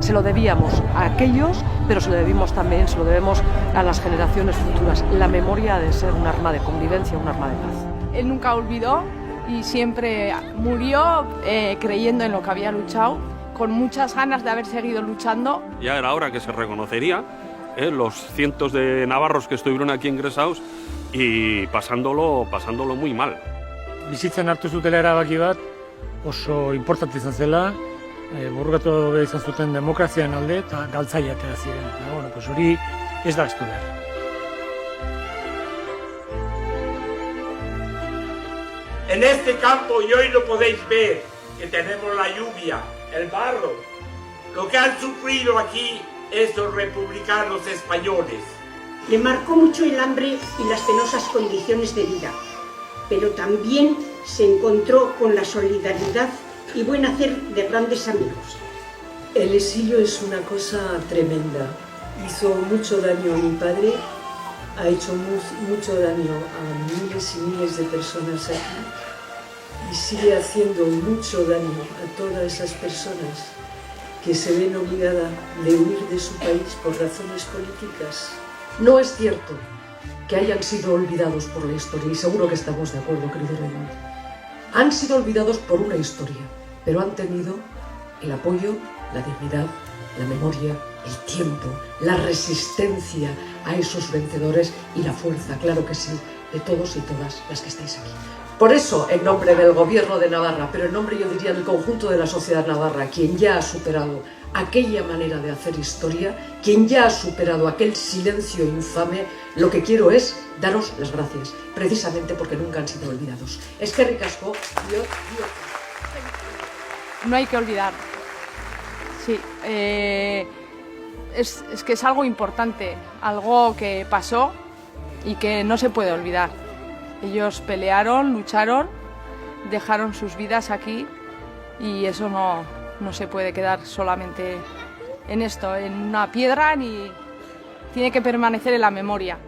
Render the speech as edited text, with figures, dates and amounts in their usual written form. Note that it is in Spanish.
Se lo debíamos a aquellos, pero se lo debemos a las generaciones futuras. La memoria ha de ser un arma de convivencia, un arma de paz. Él nunca olvidó y siempre murió creyendo en lo que había luchado, con muchas ganas de haber seguido luchando. Ya era hora que se reconocería los cientos de navarros que estuvieron aquí ingresados y pasándolo muy mal. Bizitzan hartu zutela erabaki bat oso importante izan zela, borrokatu behar izan zuten demokrazian alde eta galtzaile atera ziren. Bueno, pues hori ez da ahaztu behar. En este campo, y hoy lo podéis ver, que tenemos la lluvia, el barro, lo que han sufrido aquí estos republicanos españoles. Le marcó mucho el hambre y las penosas condiciones de vida, pero también se encontró con la solidaridad y buen hacer de grandes amigos. El exilio es una cosa tremenda. Hizo mucho daño a mi padre, ha hecho mucho daño a miles y miles de personas aquí y sigue haciendo mucho daño a todas esas personas que se ven obligadas de huir de su país por razones políticas. No es cierto que hayan sido olvidados por la historia, y seguro que estamos de acuerdo, querido Raymond. Han sido olvidados por una historia, pero han tenido el apoyo, la dignidad, la memoria, el tiempo, la resistencia a esos vencedores y la fuerza, claro que sí, de todos y todas las que estáis aquí. Por eso, en nombre del Gobierno de Navarra, pero en nombre, yo diría, del conjunto de la sociedad navarra, quien ya ha superado aquella manera de hacer historia, quien ya ha superado aquel silencio infame, lo que quiero es daros las gracias, precisamente porque nunca han sido olvidados. Eskerrik asko. No hay que olvidar. Sí, es que es algo importante, algo que pasó y que no se puede olvidar. Ellos pelearon, lucharon, dejaron sus vidas aquí y eso no se puede quedar solamente en esto, en una piedra, ni tiene que permanecer en la memoria.